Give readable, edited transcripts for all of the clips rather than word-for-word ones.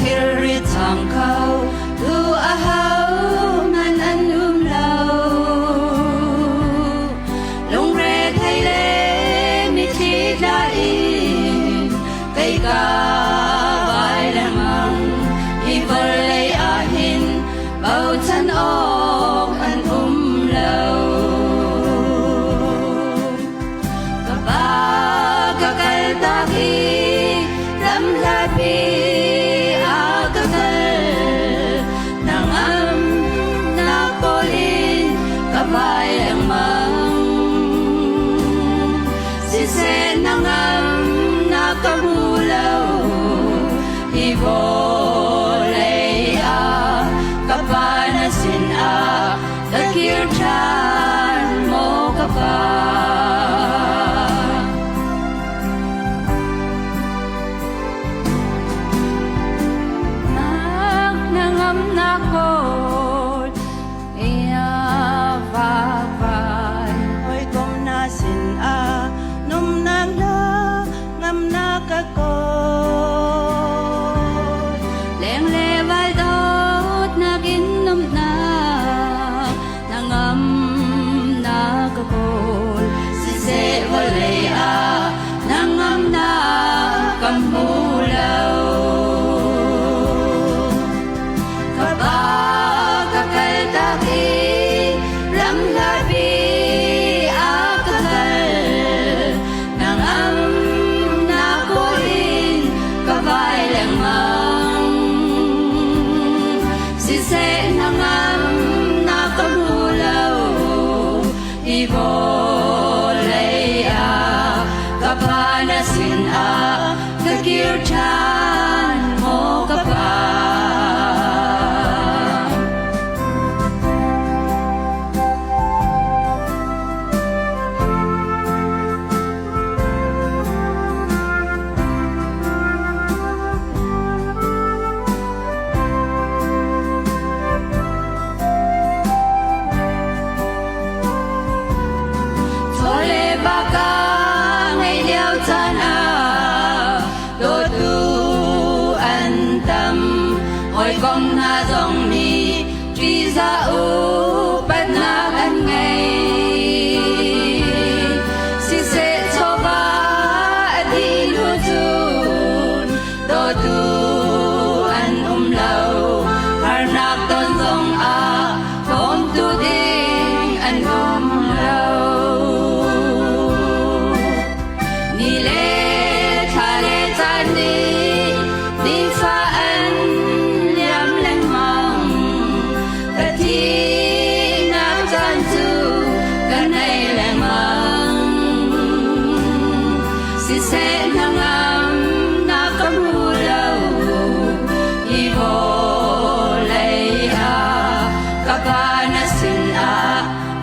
kiri tang kau tu ahau man an lau long re thay le mi chi la in cây ca vai lang mang hi vol lei a hin bao chan ok an lau ka ba ka kal ta ki ram la pi volei a kapanasin a kakirtan mo kapa nangam nakol iya vavai hoy kom nasin a num nang la ngam nakako volei a nangam na kamulau kaba kakal taki ram labi a kakal nangam na kulin kabay lemang sise nangam na kamulau ibo kapanasin a kakirtan mo kapa tole baka ôi con na dòng ni truy ra u bắt na ăn ngày si se cho ba đi lu chun do tu ăn lâu har nak ton dòng a kom tu ding ăn lâu ni le tha le tan ni đi pha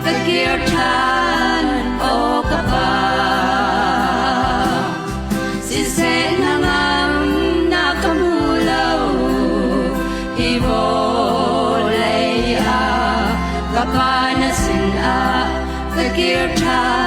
kakirtan o kapa sise nangam na kamulau ibolei a kapanasin a kakirtan